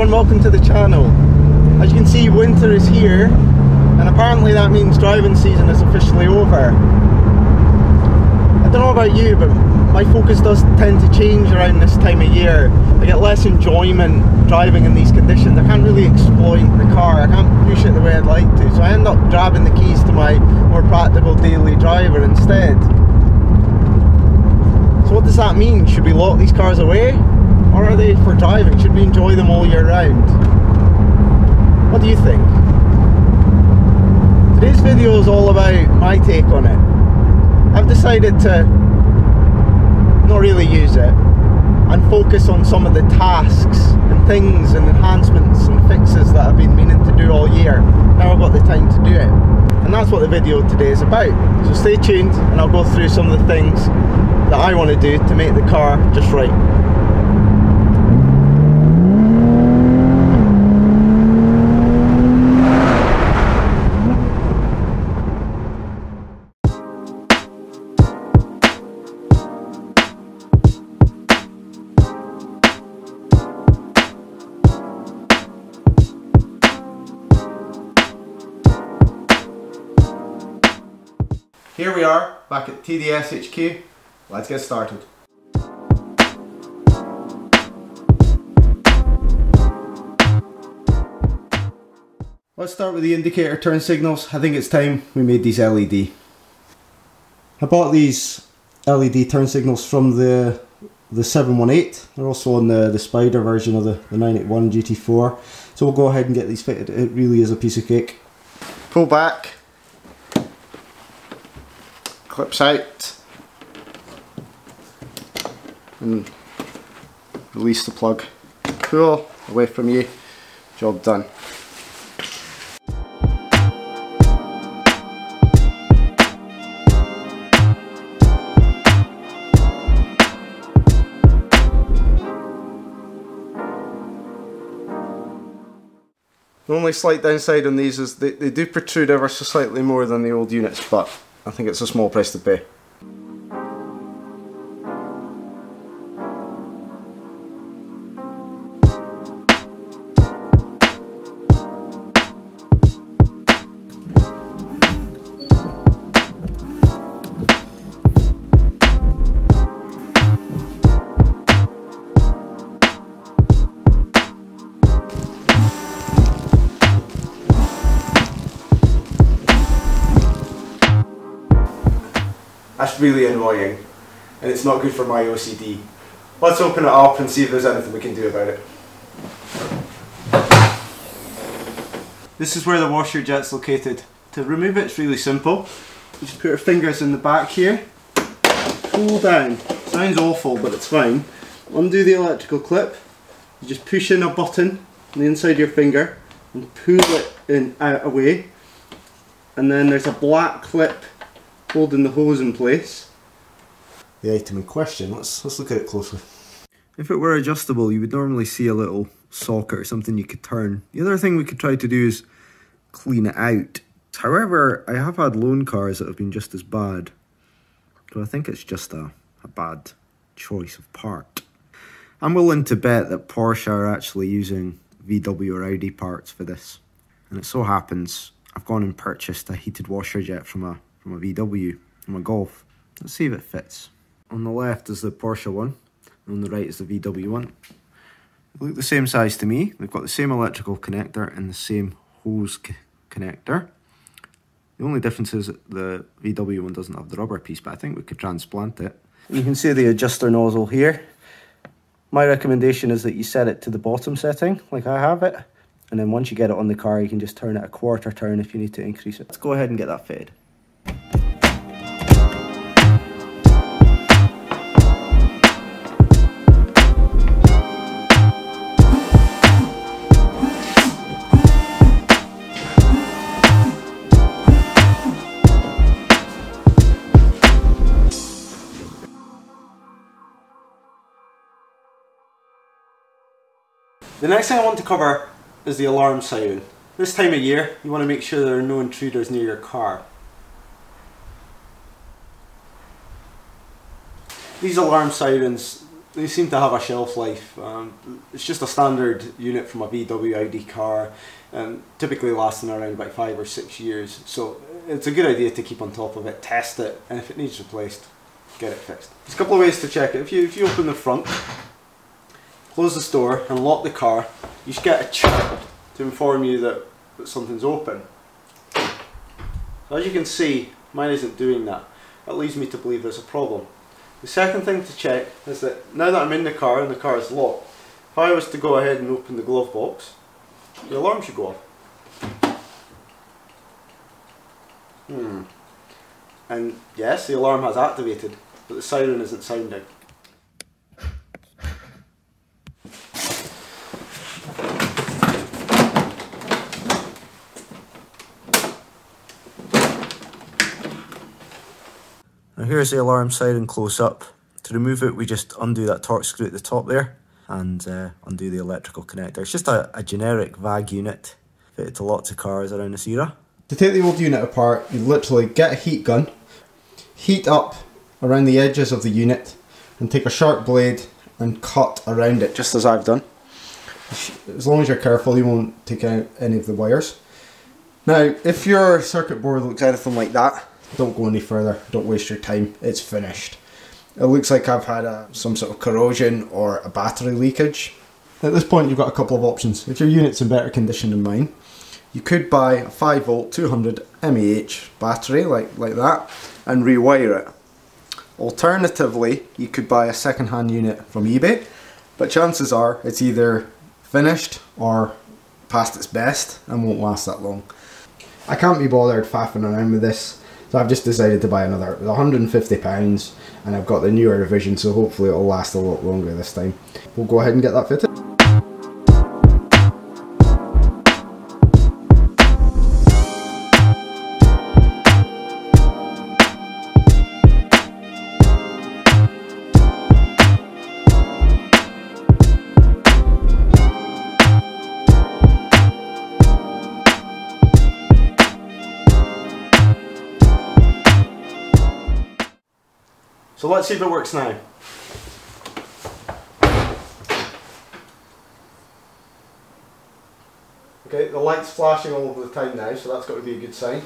and welcome to the channel. As you can see, winter is here, and apparently that means driving season is officially over. I don't know about you, but my focus does tend to change around this time of year. I get less enjoyment driving in these conditions. I can't really exploit the car, I can't push it the way I'd like to, so I end up grabbing the keys to my more practical daily driver instead. So what does that mean? Should we lock these cars away? Or are they for driving? Should we enjoy them all year round? What do you think? Today's video is all about my take on it. I've decided to not really use it and focus on some of the tasks and things and enhancements and fixes that I've been meaning to do all year. Now I've got the time to do it. And that's what the video today is about. So stay tuned and I'll go through some of the things that I want to do to make the car just right. Here we are, back at TDS HQ. Let's get started. Let's start with the indicator turn signals. I think it's time we made these LED. I bought these LED turn signals from the 718. They're also on the Spider version of the 981 GT4. So we'll go ahead and get these fitted. It really is a piece of cake. Pull back. Clips out and release the plug. Pull away from you. Job done. The only slight downside on these is they do protrude ever so slightly more than the old units, but I think it's a small price to pay. That's really annoying, and it's not good for my OCD. Let's open it up and see if there's anything we can do about it. This is where the washer jet's located. To remove it, it's really simple. You just put your fingers in the back here, pull down. Sounds awful, but it's fine. Undo the electrical clip. You just push in a button on the inside of your finger and pull it in out away. And then there's a black clip holding the hose in place. The item in question, let's look at it closely. If it were adjustable, you would normally see a little socket or something you could turn. The other thing we could try to do is clean it out. However, I have had loan cars that have been just as bad. So I think it's just a bad choice of part. I'm willing to bet that Porsche are actually using VW or Audi parts for this. And it so happens I've gone and purchased a heated washer jet from a VW, from a Golf. Let's see if it fits. On the left is the Porsche one, and on the right is the VW one. They look the same size to me. They've got the same electrical connector and the same hose connector. The only difference is that the VW one doesn't have the rubber piece, but I think we could transplant it. You can see the adjuster nozzle here. My recommendation is that you set it to the bottom setting, like I have it, and then once you get it on the car, you can just turn it a quarter turn if you need to increase it. Let's go ahead and get that fitted. The next thing I want to cover is the alarm siren. This time of year, you want to make sure there are no intruders near your car. These alarm sirens, they seem to have a shelf life. It's just a standard unit from a VW Audi car, and typically lasting around about 5 or 6 years. So it's a good idea to keep on top of it, test it, and if it needs replaced, get it fixed. There's a couple of ways to check it. If you open the front, close the door and lock the car, you should get a chip to inform you that something's open. So as you can see, mine isn't doing that. That leads me to believe there's a problem. The second thing to check is that now that I'm in the car and the car is locked, if I was to go ahead and open the glove box, the alarm should go off. And yes, the alarm has activated, but the siren isn't sounding. Now here's the alarm siren close up. To remove it, we just undo that torque screw at the top there and undo the electrical connector. It's just a generic VAG unit fitted to lots of cars around this era. To take the old unit apart, you literally get a heat gun, heat up around the edges of the unit and take a sharp blade and cut around it, just as I've done. As long as you're careful, you won't take out any of the wires. Now, if your circuit board looks anything like that, don't go any further, don't waste your time, it's finished. It looks like I've had some sort of corrosion or a battery leakage. At this point you've got a couple of options. If your unit's in better condition than mine, you could buy a 5 volt 200 mAh battery like that and rewire it. Alternatively, you could buy a second-hand unit from eBay, but chances are it's either finished or past its best and won't last that long. I can't be bothered faffing around with this, so I've just decided to buy another. It was £150 and I've got the newer revision, so hopefully it'll last a lot longer this time. We'll go ahead and get that fitted. So let's see if it works now. Okay, the light's flashing all over the time now, so that's got to be a good sign.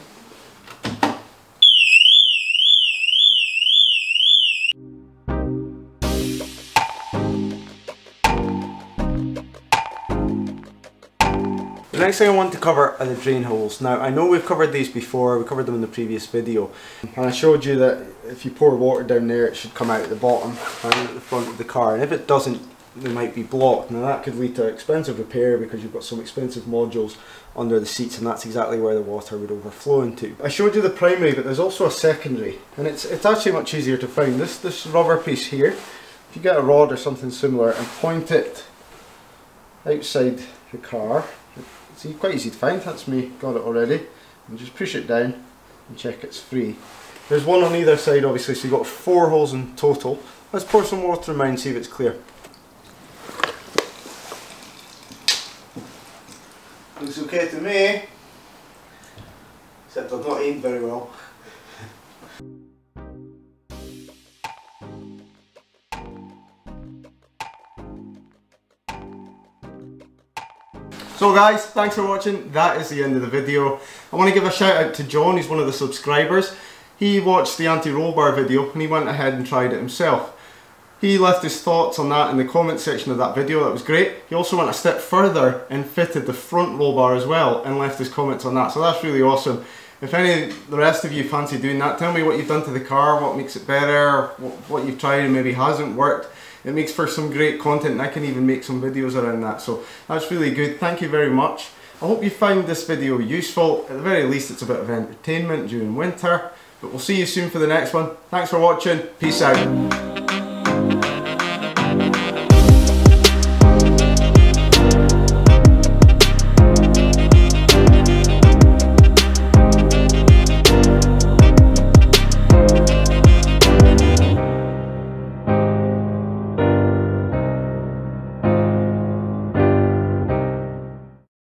The next thing I want to cover are the drain holes. Now I know we've covered these before, we covered them in the previous video, and I showed you that if you pour water down there it should come out at the bottom and at the front of the car, and if it doesn't they might be blocked. Now that could lead to expensive repair because you've got some expensive modules under the seats, and that's exactly where the water would overflow into. I showed you the primary, but there's also a secondary, and it's actually much easier to find. This rubber piece here, if you get a rod or something similar and point it outside the car, it's quite easy to find. That's me, got it already, and just push it down and check it's free. There's one on either side obviously, so you've got 4 holes in total. Let's pour some water in mine and see if it's clear. Looks okay to me, except I've not aimed very well. So guys, thanks for watching. That is the end of the video. I want to give a shout out to John, he's one of the subscribers. He watched the anti-roll bar video and he went ahead and tried it himself. He left his thoughts on that in the comment section of that video, that was great. He also went a step further and fitted the front roll bar as well and left his comments on that, so that's really awesome. If any of the rest of you fancy doing that, tell me what you've done to the car, what makes it better, what you've tried and maybe hasn't worked. It makes for some great content and I can even make some videos around that, so that's really good. Thank you very much. I hope you found this video useful. At the very least it's a bit of entertainment during winter, but we'll see you soon for the next one. Thanks for watching, peace out.